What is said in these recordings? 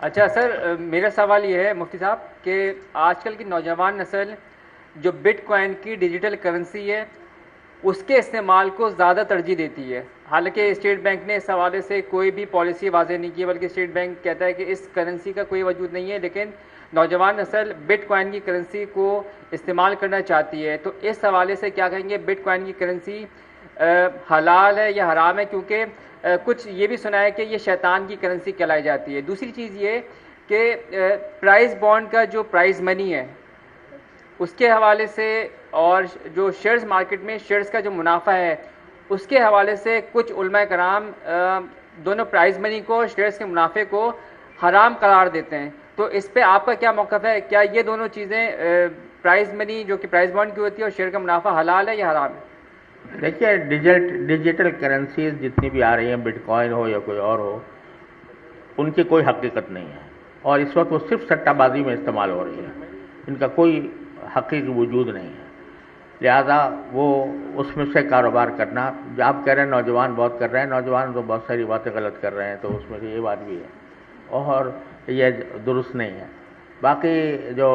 اچھا سر، میرا سوال یہ ہے مفتی صاحب کہ آج کل کی نوجوان نسل جو بٹ کوائن کی ڈیجیٹل کرنسی ہے اس کے استعمال کو زیادہ ترجیح دیتی ہے، حالانکہ اسٹیٹ بینک نے اس حوالے سے کوئی بھی پالیسی واضح نہیں کی، بلکہ اسٹیٹ بینک کہتا ہے کہ اس کرنسی کا کوئی وجود نہیں ہے، لیکن نوجوان نسل بٹ کوائن کی کرنسی کو استعمال کرنا چاہتی ہے۔ تو اس حوالے سے کیا کہیں گے، بٹ کوائن کی کرنسی حلال ہے یا حرام ہے؟ کیونکہ کچھ یہ بھی سنا ہے کہ یہ شیطان کی کرنسی کہلائی جاتی ہے۔ دوسری چیز یہ کہ پرائز بانڈ کا جو پرائز منی ہے اس کے حوالے سے، اور جو شیئرز مارکیٹ میں شیئرز کا جو منافع ہے اس کے حوالے سے کچھ علماء کرام دونوں پرائز منی کو، شیئرز کے منافع کو حرام قرار دیتے ہیں۔ تو اس پہ آپ کا کیا موقف ہے؟ کیا یہ دونوں چیزیں پرائز منی جو کہ پرائز بانڈ کی ہوتی ہے اور شیئر کا منافع حلال ہے یا حرام ہے؟ دیکھیے، ڈیجیٹل کرنسیز جتنی بھی آ رہی ہیں، بٹ کوائن ہو یا کوئی اور ہو، ان کی کوئی حقیقت نہیں ہے، اور اس وقت وہ صرف سٹہ بازی میں استعمال ہو رہی ہے، ان کا کوئی حقیقی وجود نہیں ہے۔ لہذا وہ اس میں سے کاروبار کرنا، آپ کہہ رہے ہیں نوجوان بہت کر رہے ہیں، نوجوان تو بہت ساری باتیں غلط کر رہے ہیں، تو اس میں سے یہ بات بھی ہے، اور یہ درست نہیں ہے۔ باقی جو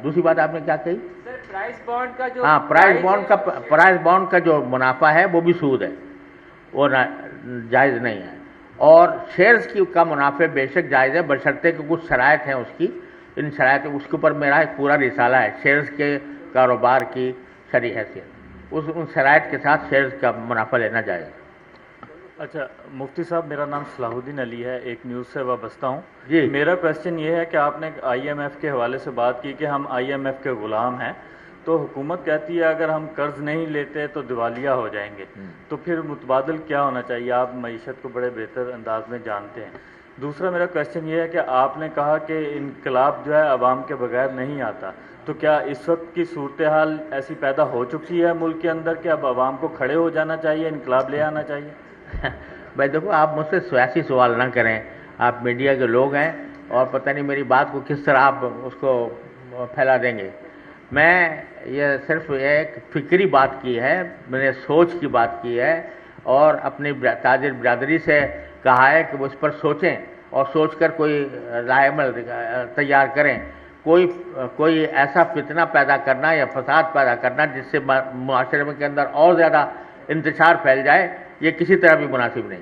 دوسری بات آپ نے کیا کہی؟ سر پرائز بانڈ کا جو پرائز بانڈ کا جو منافع ہے وہ بھی سود ہے، وہ جائز نہیں ہے، اور شیئرز کا منافع بے شک جائز ہے، بشرطے کہ کچھ شرائط ہیں اس کی، ان شرائط اس کے اوپر میرا ایک پورا رسالہ ہے، شیئرز کے کاروبار کی شرعی حیثیت، ان شرائط کے ساتھ شیئرز کا منافع لینا جائز ہے۔ اچھا مفتی صاحب، میرا نام صلاح الدین علی ہے، ایک نیوز سے وابستہ ہوں جی، میرا کویشچن یہ ہے کہ آپ نے آئی ایم ایف کے حوالے سے بات کی کہ ہم آئی ایم ایف کے غلام ہیں، تو حکومت کہتی ہے اگر ہم قرض نہیں لیتے تو دیوالیہ ہو جائیں گے، تو پھر متبادل کیا ہونا چاہیے؟ آپ معیشت کو بڑے بہتر انداز میں جانتے ہیں۔ دوسرا میرا کویشچن یہ ہے کہ آپ نے کہا کہ انقلاب جو ہے عوام کے بغیر نہیں آتا، تو کیا اس وقت کی صورتحال ایسی پیدا ہو چکی ہے ملک کے اندر کہ اب عوام کو کھڑے ہو جانا چاہیے، انقلاب لے آنا چاہیے؟ بھائی دیکھو، آپ مجھ سے سیاسی سوال نہ کریں، آپ میڈیا کے لوگ ہیں، اور پتہ نہیں میری بات کو کس طرح آپ اس کو پھیلا دیں گے۔ میں یہ صرف ایک فکری بات کی ہے، میں نے سوچ کی بات کی ہے، اور اپنی تاجر برادری سے کہا ہے کہ وہ اس پر سوچیں اور سوچ کر کوئی رائے عمل تیار کریں۔ کوئی ایسا فتنہ پیدا کرنا یا فساد پیدا کرنا جس سے معاشرے کے اندر اور زیادہ انتشار پھیل جائے، یہ کسی طرح بھی مناسب نہیں۔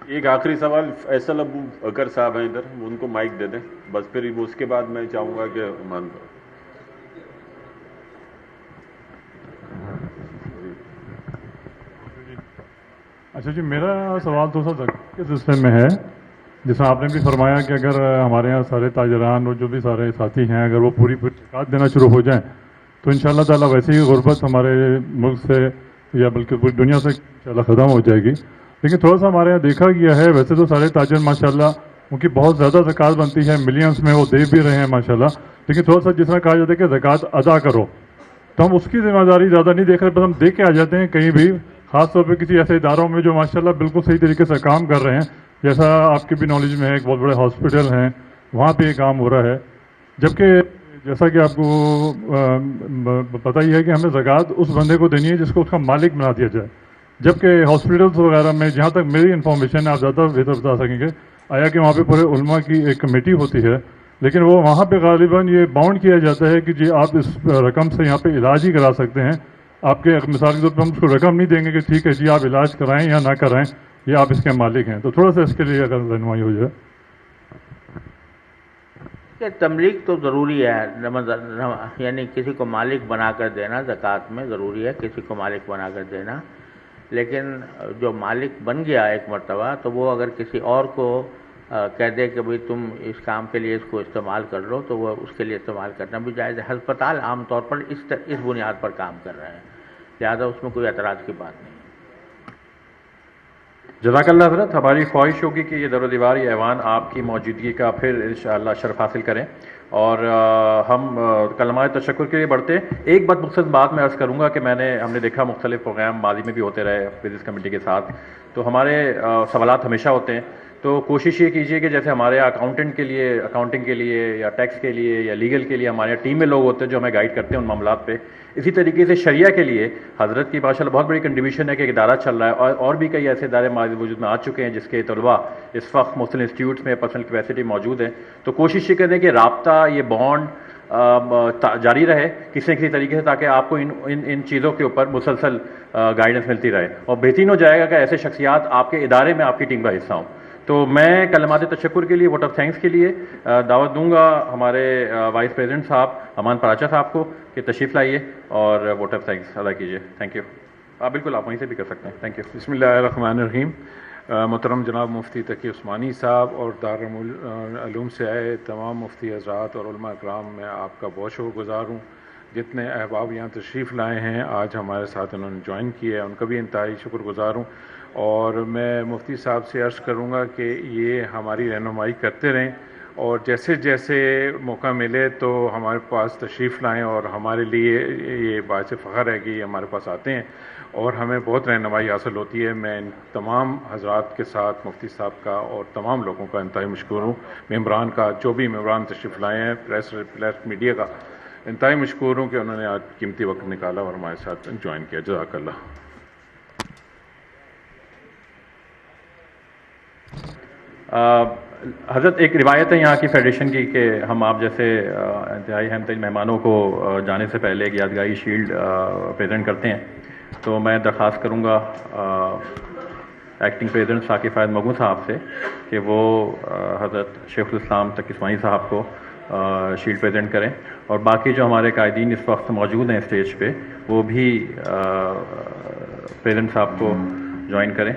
ایک آخری سوال، فیصل ابو اکر صاحب ہیں ادھر، ان کو مائک دے دیں، بس پھر اس کے بعد میں چاہوں گا کہ اچھا جی، میرا سوال تو سر زکوٰۃ کے سلسلے میں ہے، جس میں آپ نے بھی فرمایا کہ اگر ہمارے یہاں سارے تاجران اور جو بھی سارے ساتھی ہیں اگر وہ پوری زکوٰۃ دینا شروع ہو جائیں تو انشاءاللہ تعالیٰ ویسے ہی غربت ہمارے ملک سے یا بلکہ پوری دنیا سے انشاءاللہ ختم ہو جائے گی۔ لیکن تھوڑا سا ہمارے یہاں دیکھا گیا ہے، ویسے تو سارے تاجر ماشاءاللہ ان کی بہت زیادہ زکوٰۃ بنتی ہے، ملینز میں وہ دے بھی رہے ہیں ماشاءاللہ، لیکن تھوڑا سا جس طرح کہا جاتا ہے کہ زکوٰۃ ادا کرو، تو ہم اس کی ذمہ داری زیادہ نہیں دیکھ رہے، بس ہم دیکھ کے آ جاتے ہیں کہیں بھی، خاص طور پہ کسی ایسے اداروں میں جو ماشاءاللہ بالکل صحیح طریقے سے کام کر رہے ہیں، جیسا آپ کی بھی نالج میں ہے، ایک بہت بڑے ہاسپٹل ہیں وہاں پہ یہ کام ہو رہا ہے، جبکہ جیسا کہ آپ کو پتہ ہی ہے کہ ہمیں زکوٰۃ اس بندے کو دینی ہے جس کو اس کا مالک بنا دیا جائے، جبکہ ہاسپٹلس وغیرہ میں جہاں تک میری انفارمیشن ہے، آپ زیادہ بہتر بتا سکیں گے، آیا کہ وہاں پہ پورے علماء کی ایک کمیٹی ہوتی ہے، لیکن وہ وہاں پہ غالباً یہ باؤنڈ کیا جاتا ہے کہ جی آپ اس رقم سے یہاں پہ علاج ہی کرا سکتے ہیں، آپ کے مثال کے طور پہ ہم اس کو رقم نہیں دیں گے کہ ٹھیک ہے جی آپ علاج کرائیں یا نہ کرائیں، یہ آپ اس کے مالک ہیں، تو تھوڑا سا اس کے لیے اگر رہنمائی ہو جائے۔ تملیک تو ضروری ہے، یعنی کسی کو مالک بنا کر دینا زکوٰۃ میں ضروری ہے، کسی کو مالک بنا کر دینا، لیکن جو مالک بن گیا ایک مرتبہ تو وہ اگر کسی اور کو کہہ دے کہ بھئی تم اس کام کے لیے اس کو استعمال کر لو، تو وہ اس کے لیے استعمال کرنا بھی جائز ہے۔ ہسپتال عام طور پر اس بنیاد پر کام کر رہے ہیں، لہٰذا اس میں کوئی اعتراض کی بات نہیں۔ جزاک اللہ حضرت، ہماری خواہش ہوگی کہ یہ در و دیواری ایوان آپ کی موجودگی کا پھر انشاءاللہ شرف حاصل کریں، اور ہم کلمات تشکر کے لیے بڑھتے ہیں۔ ایک بات مختصر بات میں عرض کروں گا کہ ہم نے دیکھا مختلف پروگرام ماضی میں بھی ہوتے رہے بزنس کمیٹی کے ساتھ، تو ہمارے سوالات ہمیشہ ہوتے ہیں، تو کوشش یہ کیجیے کہ جیسے ہمارے اکاؤنٹنٹ کے لیے اکاؤنٹنگ کے لیے یا ٹیکس کے لیے یا لیگل کے لیے ہمارے ٹیم میں لوگ ہوتے ہیں جو ہمیں گائیڈ کرتے ہیں ان معاملات پہ، اسی طریقے سے شریعہ کے لیے حضرت کی ماشاء اللہ بہت بڑی کنٹریبیوشن ہے کہ ایک ادارہ چل رہا ہے، اور بھی کئی ایسے ادارے وجود میں آ چکے ہیں جس کے طلباء اس وقت مختلف انسٹیٹیوٹس میں پرسنل کیپیسٹی موجود ہے. تو کوشش یہ کریں کہ رابطہ یہ بانڈ جاری رہے کسی نہ کسی طریقے سے، تاکہ آپ کو ان چیزوں کے اوپر مسلسل گائیڈنس ملتی رہے، اور بہترین ہو جائے گا کہ ایسے شخصیات آپ کے ادارے میں آپ کی ٹیم کا حصہ ہوں. تو میں کلمات تشکر کے لیے ووٹ آف تھینکس کے لیے دعوت دوں گا ہمارے وائس پریزیڈنٹ صاحب امان پراچا صاحب کو کہ تشریف لائیے اور ووٹ آف تھینکس ادا کیجیے. Thank you. بالکل آپ وہیں سے بھی کر سکتے ہیں. Thank you. بسم اللہ الرحمن الرحیم. محترم جناب مفتی تقی عثمانی صاحب اور دارالعلوم سے آئے تمام مفتی حضرات اور علماء اکرام، میں آپ کا بہت شکر گزار ہوں. جتنے احباب یہاں تشریف لائے ہیں آج ہمارے ساتھ انہوں نے جوائن کیا ہے، ان کا بھی انتہائی شکر گزار ہوں. اور میں مفتی صاحب سے عرض کروں گا کہ یہ ہماری رہنمائی کرتے رہیں، اور جیسے جیسے موقع ملے تو ہمارے پاس تشریف لائیں، اور ہمارے لیے یہ باعث فخر ہے کہ یہ ہمارے پاس آتے ہیں اور ہمیں بہت رہنمائی حاصل ہوتی ہے. میں ان تمام حضرات کے ساتھ مفتی صاحب کا اور تمام لوگوں کا انتہائی مشکور ہوں. ممبران کا، جو بھی ممبران تشریف لائے ہیں، پریس میڈیا کا انتہائی مشکور ہوں کہ انہوں نے آج قیمتی وقت نکالا اور ہمارے ساتھ جوائن کیا. جزاک اللہ. حضرت ایک روایت ہے یہاں کی فیڈریشن کی کہ ہم آپ جیسے انتہائی اہم ترین مہمانوں کو جانے سے پہلے ایک یادگاری شیلڈ پریزنٹ کرتے ہیں. تو میں درخواست کروں گا ایکٹنگ پریزیڈنٹ ثاقب فائد مغو صاحب سے کہ وہ حضرت شیخ الاسلام تقی عثمانی صاحب کو شیلڈ پریزنٹ کریں، اور باقی جو ہمارے قائدین اس وقت موجود ہیں اسٹیج پہ وہ بھی پریزیڈنٹ صاحب کو جوائن کریں.